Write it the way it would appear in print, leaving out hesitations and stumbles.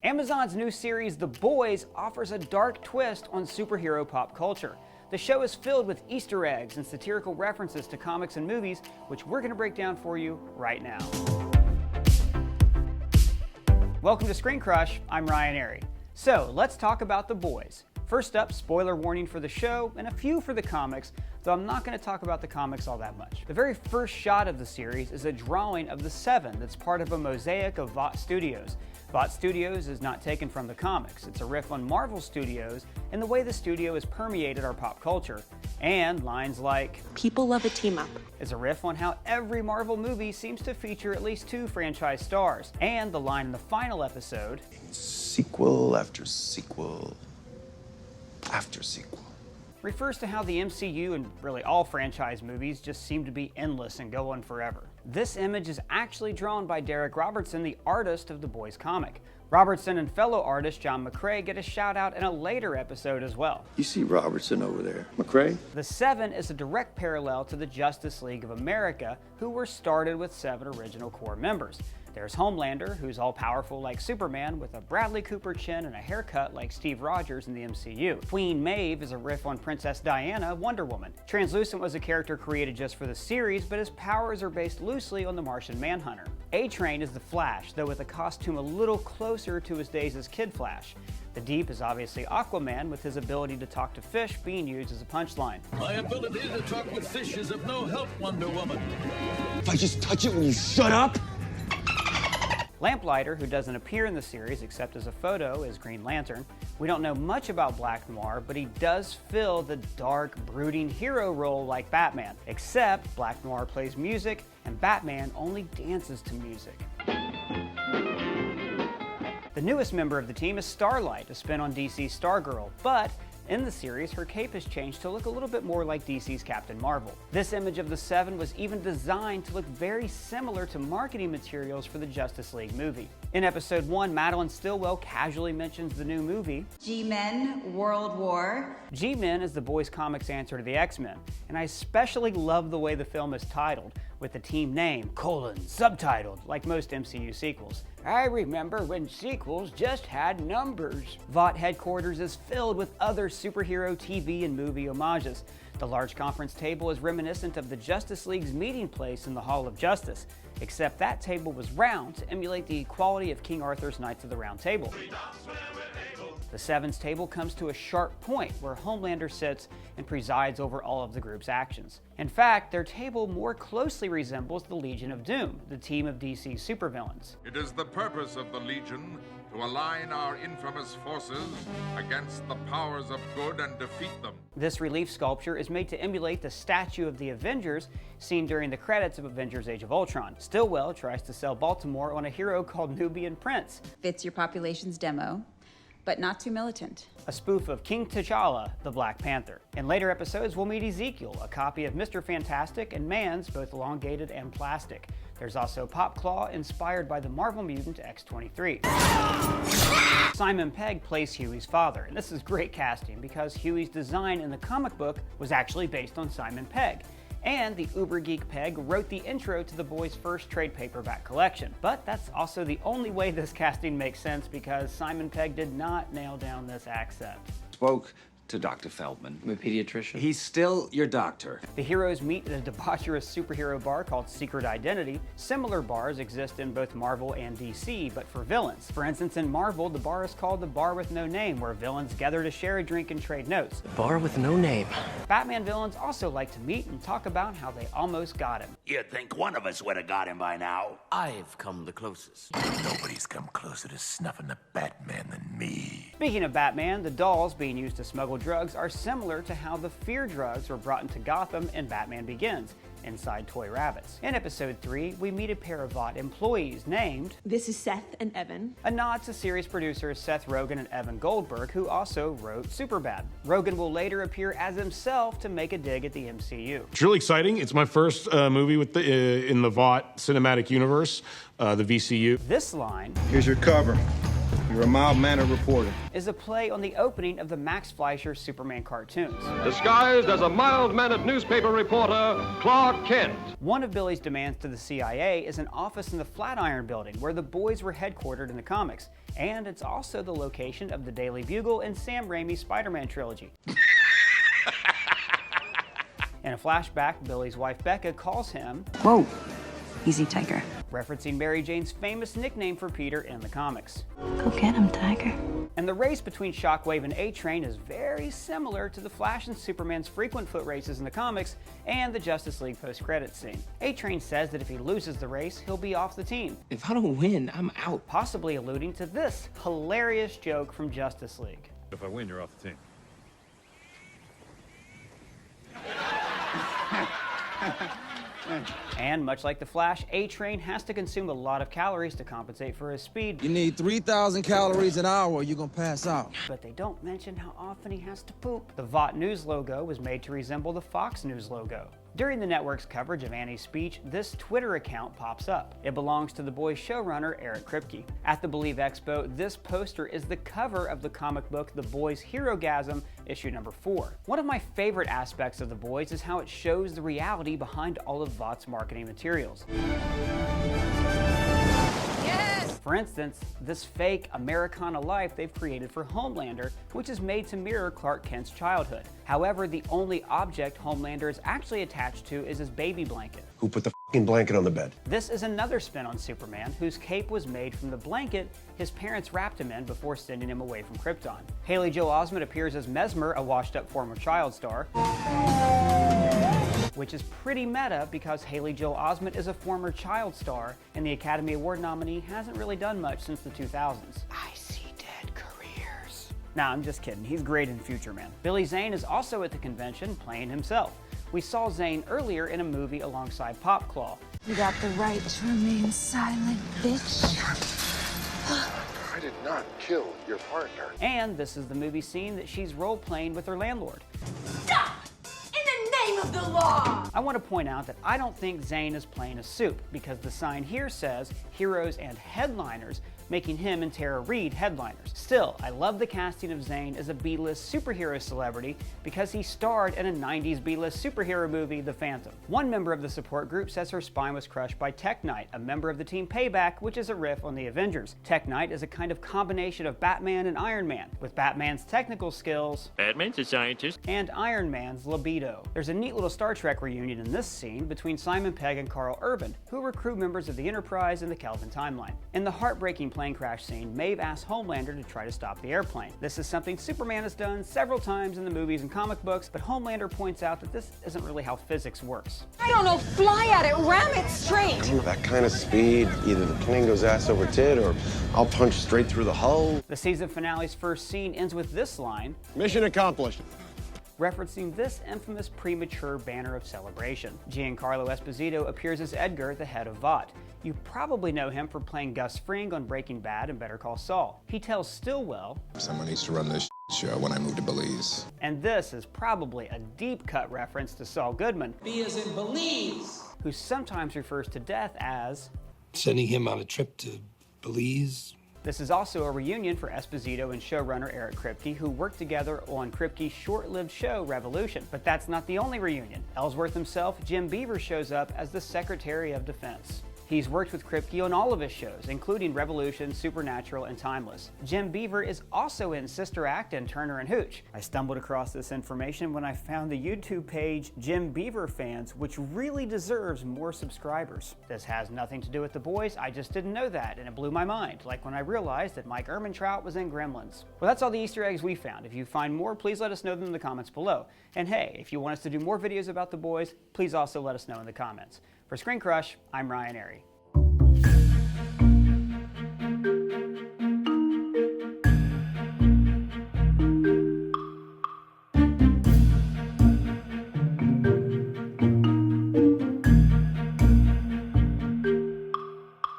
Amazon's new series, The Boys, offers a dark twist on superhero pop culture. The show is filled with Easter eggs and satirical references to comics and movies, which we're going to break down for you right now. Welcome to Screen Crush, I'm Ryan Airy. So let's talk about The Boys. First up, spoiler warning for the show and a few for the comics, though I'm not going to talk about the comics all that much. The very first shot of the series is a drawing of the Seven that's part of a mosaic of Vought Studios. Vought Studios is not taken from the comics. It's a riff on Marvel Studios and the way the studio has permeated our pop culture. And lines like, "People love a team up," is a riff on how every Marvel movie seems to feature at least two franchise stars. And the line in the final episode, sequel after sequel after sequel, refers to how the MCU and really all franchise movies just seem to be endless and go on forever. This image is actually drawn by Derek Robertson, the artist of the Boys comic. Robertson and fellow artist John McCrae get a shout out in a later episode as well. You see Robertson over there, McCrae? The Seven is a direct parallel to the Justice League of America, who were started with 7 original core members. There's Homelander, who's all-powerful like Superman, with a Bradley Cooper chin and a haircut like Steve Rogers in the MCU. Queen Maeve is a riff on Princess Diana, Wonder Woman. Translucent was a character created just for the series, but his powers are based loosely on the Martian Manhunter. A-Train is the Flash, though with a costume a little closer to his days as Kid Flash. The Deep is obviously Aquaman, with his ability to talk to fish being used as a punchline. My ability to talk with fish is of no help, Wonder Woman. If I just touch it, will you shut up? Lamplighter, who doesn't appear in the series except as a photo, is Green Lantern. We don't know much about Black Noir, but he does fill the dark, brooding hero role like Batman, except Black Noir plays music and Batman only dances to music. The newest member of the team is Starlight, a spin on DC's Stargirl, but in the series, her cape has changed to look a little bit more like DC's Captain Marvel. This image of the Seven was even designed to look very similar to marketing materials for the Justice League movie. In episode 1, Madeline Stillwell casually mentions the new movie, G-Men World War. G-Men is the Boys comics answer to the X-Men, and I especially love the way the film is titled, with the team name, subtitled, like most MCU sequels. I remember when sequels just had numbers. Vought headquarters is filled with other superhero TV and movie homages. The large conference table is reminiscent of the Justice League's meeting place in the Hall of Justice, except that table was round to emulate the equality of King Arthur's Knights of the Round Table. The Seven's table comes to a sharp point where Homelander sits and presides over all of the group's actions. In fact, their table more closely resembles the Legion of Doom, the team of DC's supervillains. It is the purpose of the Legion to align our infamous forces against the powers of good and defeat them. This relief sculpture is made to emulate the statue of the Avengers seen during the credits of Avengers Age of Ultron. Stillwell tries to sell Baltimore on a hero called Nubian Prince. Fits your population's demo, but not too militant. A spoof of King T'Challa, the Black Panther. In later episodes, we'll meet Ezekiel, a copy of Mr. Fantastic and Mans, both elongated and plastic. There's also Popclaw, inspired by the Marvel mutant X-23. Simon Pegg plays Huey's father, and this is great casting because Huey's design in the comic book was actually based on Simon Pegg. And the uber geek Pegg wrote the intro to the Boys' first trade paperback collection. But that's also the only way this casting makes sense because Simon Pegg did not nail down this accent. Spoke to Dr. Feldman. I'm a pediatrician. He's still your doctor. The heroes meet at a debaucherous superhero bar called Secret Identity. Similar bars exist in both Marvel and DC, but for villains. For instance, in Marvel, the bar is called the Bar with No Name, where villains gather to share a drink and trade notes. Bar with no name. Batman villains also like to meet and talk about how they almost got him. You'd think one of us would have got him by now. I've come the closest. Nobody's come closer to snuffing the Batman than me. Speaking of Batman, the dolls being used to smuggle drugs are similar to how the fear drugs were brought into Gotham in Batman Begins, inside Toy Rabbits. In episode 3, we meet a pair of Vought employees named... This is Seth and Evan. A nod to series producers Seth Rogen and Evan Goldberg, who also wrote Superbad. Rogen will later appear as himself to make a dig at the MCU. It's really exciting. It's my first movie with in the Vought cinematic universe, the VCU. This line... Here's your cover. You're a mild-mannered reporter. Is a play on the opening of the Max Fleischer Superman cartoons. Disguised as a mild-mannered newspaper reporter, Clark Kent. One of Billy's demands to the CIA is an office in the Flatiron Building, where the boys were headquartered in the comics. And it's also the location of the Daily Bugle and Sam Raimi's Spider-Man trilogy. In a flashback, Billy's wife Becca calls him, Whoa, easy, Tiger. referencing Mary Jane's famous nickname for Peter in the comics. Go get him, Tiger. And the race between Shockwave and A-Train is very similar to the Flash and Superman's frequent foot races in the comics and the Justice League post-credits scene. A-Train says that if he loses the race, he'll be off the team. If I don't win, I'm out. Possibly alluding to this hilarious joke from Justice League. If I win, you're off the team. And much like the Flash, A-Train has to consume a lot of calories to compensate for his speed. You need 3,000 calories an hour or you're gonna pass out. But they don't mention how often he has to poop. The Vought News logo was made to resemble the Fox News logo. During the network's coverage of Annie's speech, this Twitter account pops up. It belongs to The Boys showrunner Eric Kripke. At the Believe Expo, this poster is the cover of the comic book The Boys Herogasm, issue number 4. One of my favorite aspects of The Boys is how it shows the reality behind all of Vought's marketing materials. For instance, this fake Americana life they've created for Homelander, which is made to mirror Clark Kent's childhood. However, the only object Homelander is actually attached to is his baby blanket. Who put the f***ing blanket on the bed? This is another spin on Superman, whose cape was made from the blanket his parents wrapped him in before sending him away from Krypton. Haley Joel Osment appears as Mesmer, a washed-up former child star, which is pretty meta because Haley Joel Osment is a former child star, and the Academy Award nominee hasn't really done much since the 2000s. I see dead careers. Nah, I'm just kidding. He's great in Future Man. Billy Zane is also at the convention playing himself. We saw Zane earlier in a movie alongside Popclaw. You got the right to remain silent, bitch. I did not kill your partner. And this is the movie scene that she's role-playing with her landlord. Stop! In the name of the law! I want to point out that I don't think Zane is playing a suit, because the sign here says heroes and headliners, making him and Tara Reid headliners. Still, I love the casting of Zane as a B-list superhero celebrity because he starred in a 90s B-list superhero movie, The Phantom. One member of the support group says her spine was crushed by Tech Knight, a member of the team Payback, which is a riff on the Avengers. Tech Knight is a kind of combination of Batman and Iron Man, with Batman's technical skills, Batman's a scientist, and Iron Man's libido. There's a neat little Star Trek reunion in this scene between Simon Pegg and Carl Urban, who were crew members of the Enterprise in the Kelvin timeline. In the heartbreaking plane crash scene, Maeve asks Homelander to try to stop the airplane. This is something Superman has done several times in the movies and comic books, but Homelander points out that this isn't really how physics works. I don't know, fly at it, ram it straight. That kind of speed, either the plane goes ass over tit or I'll punch straight through the hull. The season finale's first scene ends with this line, Mission accomplished. referencing this infamous premature banner of celebration. Giancarlo Esposito appears as Edgar, the head of Vought. You probably know him for playing Gus Fring on Breaking Bad and Better Call Saul. He tells Stillwell, Someone needs to run this show when I move to Belize. and this is probably a deep cut reference to Saul Goodman, B as in Belize, who sometimes refers to death as sending him on a trip to Belize. This is also a reunion for Esposito and showrunner Eric Kripke, who worked together on Kripke's short-lived show Revolution. But that's not the only reunion. Ellsworth himself, Jim Beaver, shows up as the Secretary of Defense. He's worked with Kripke on all of his shows, including Revolution, Supernatural, and Timeless. Jim Beaver is also in Sister Act and Turner and Hooch. I stumbled across this information when I found the YouTube page Jim Beaver Fans, which really deserves more subscribers. This has nothing to do with The Boys, I just didn't know that, and it blew my mind, like when I realized that Mike Ehrmantraut was in Gremlins. Well, that's all the Easter eggs we found. If you find more, please let us know them in the comments below. And hey, if you want us to do more videos about The Boys, please also let us know in the comments. For Screen Crush, I'm Ryan Airy.